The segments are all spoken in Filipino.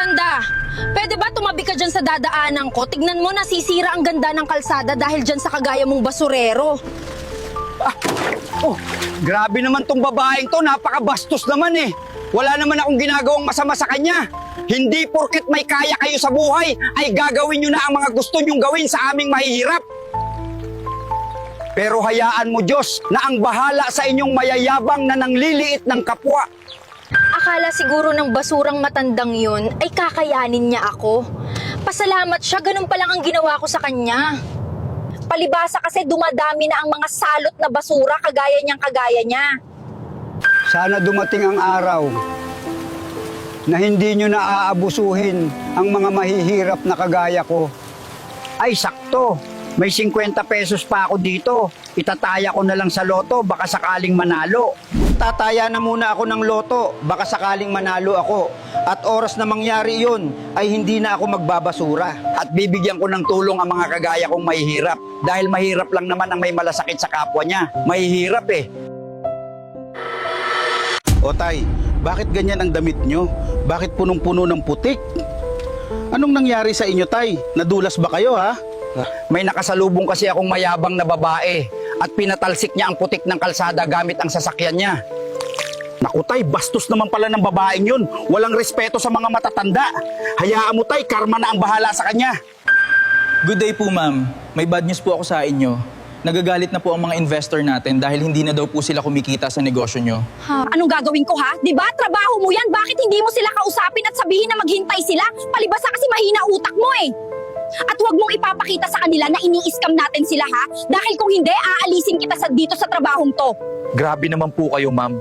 matanda, pwede ba tumabi ka dyan sa dadaanan ko? Tignan mo, nasisira ang ganda ng kalsada dahil dyan sa kagaya mong basurero. Oh, grabe naman tong babaeng to, napakabastos naman eh. Wala naman akong ginagawang masama sa kanya. Hindi porket may kaya kayo sa buhay, ay gagawin nyo na ang mga gusto nyong gawin sa aming mahihirap. Pero hayaan mo, Diyos, na ang bahala sa inyong mayayabang na nangliliit ng kapwa. Akala siguro ng basurang matandang yun ay kakayanin niya ako. Pasalamat siya, ganun pa lang ang ginawa ko sa kanya. Palibasa kasi dumadami na ang mga salot na basura kagaya niya. Sana dumating ang araw na hindi nyo na aabusuhin ang mga mahihirap na kagaya ko. Ay, sakto. May 50 pesos pa ako dito. Itataya ko na lang sa loto, baka sakaling manalo. Tataya na muna ako ng loto, baka sakaling manalo ako. At oras na mangyari yun, ay hindi na ako magbabasura. At bibigyan ko ng tulong ang mga kagaya kong mahihirap. Dahil mahirap lang naman ang may malasakit sa kapwa niya. Mahihirap eh. O tay, bakit ganyan ang damit nyo? Bakit punong-puno ng putik? Anong nangyari sa inyo, tay? Nadulas ba kayo, ha? May nakasalubong kasi akong mayabang na babae at pinatalsik niya ang putik ng kalsada gamit ang sasakyan niya. Naku, tay, bastos naman pala ng babaeng yun. Walang respeto sa mga matatanda. Hayaan mo, tay, karma na ang bahala sa kanya. Good day po, ma'am. May bad news po ako sa inyo. Nagagalit na po ang mga investor natin dahil hindi na daw po sila kumikita sa negosyo nyo. Ha? Anong gagawin ko ha? Di ba? Trabaho mo yan. Bakit hindi mo sila kausapin at sabihin na maghintay sila? Palibasa kasi mahina utak mo eh. At huwag mong ipapakita sa kanila na ini-scam natin sila ha? Dahil kung hindi, aalisin kita dito sa trabahong to. Grabe naman po kayo, ma'am.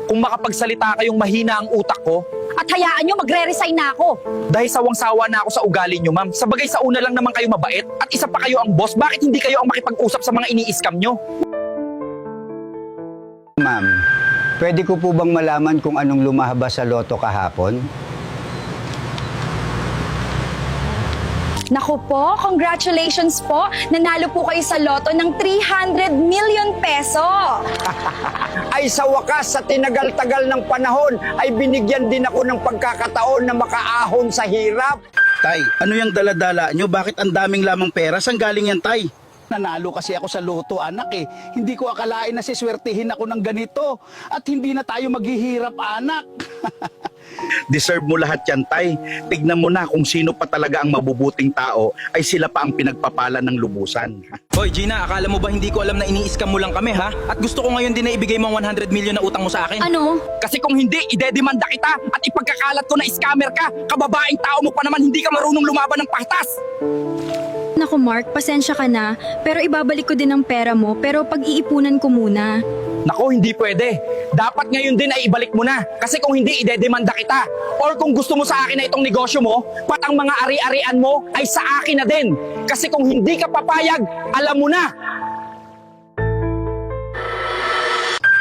Kung makapagsalita kayong mahina ang utak ko, At hayaan nyo, magre-resign na ako. dahil sawang-sawa na ako sa ugali nyo, ma'am. Sabagay sa una lang naman kayo mabait at isa pa kayo ang boss. Bakit hindi kayo ang makipag-usap sa mga ini-scam nyo? Ma'am, pwede ko po bang malaman kung anong lumahabas sa loto kahapon? Naku po, congratulations po. Nanalo po kayo sa loto ng 300 million peso. Ay sa wakas, sa tinagal-tagal ng panahon, ay binigyan din ako ng pagkakataon na makaahon sa hirap. Tay, ano yung dala-dala nyo? Bakit ang daming lamang pera? Saan galing yan, tay? Nanalo kasi ako sa loto, anak eh. Hindi ko akalain na siswertihin ako ng ganito. At hindi na tayo maghihirap, anak. Deserve mo lahat yan, tay. Tignan mo na kung sino pa talaga ang mabubuting tao ay sila pa ang pinagpapala ng lubusan. Hoy, Gina, akala mo ba hindi ko alam na ini-scam mo lang kami, ha? At gusto ko ngayon din na ibigay mo ang 100 million na utang mo sa akin. Ano? Kasi kung hindi, idedemanda kita at ipagkakalat ko na scammer ka. Kababaeng tao mo pa naman, hindi ka marunong lumaban ng patas. Naku Mark, pasensya ka na, pero ibabalik ko din ang pera mo, pero pag-iipunan ko muna. Nako, hindi pwede. Dapat ngayon din ay ibalik mo na. Kasi kung hindi, idedemanda kita. Or kung gusto mo sa akin na itong negosyo mo, pat ang mga ari-arian mo ay sa akin na din. Kasi kung hindi ka papayag, alam mo na.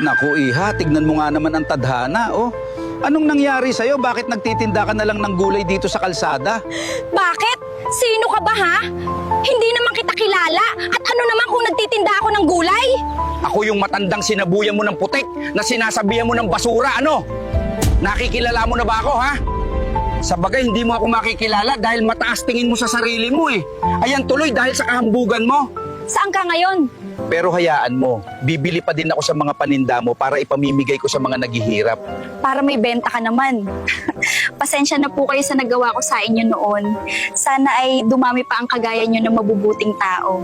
Naku, iha, tignan mo nga naman ang tadhana, oh. Anong nangyari sa'yo? Bakit nagtitinda ka na lang ng gulay dito sa kalsada? Bakit? Sino ka ba ha? Hindi naman kita kilala. At ano naman kung nagtitinda ako ng gulay? Ako yung matandang sinabuyan mo ng putik na sinasabihan mo ng basura, ano? Nakikilala mo na ba ako, ha? Sa bagay, hindi mo ako makikilala dahil mataas tingin mo sa sarili mo eh. Ayan tuloy dahil sa kahambugan mo. Saan ka ngayon? Pero hayaan mo, bibili pa din ako sa mga paninda mo para ipamimigay ko sa mga naghihirap. Para may benta ka naman. Pasensya na po kayo sa nagawa ko sa inyo noon. Sana ay dumami pa ang kagaya nyo na mabubuting tao.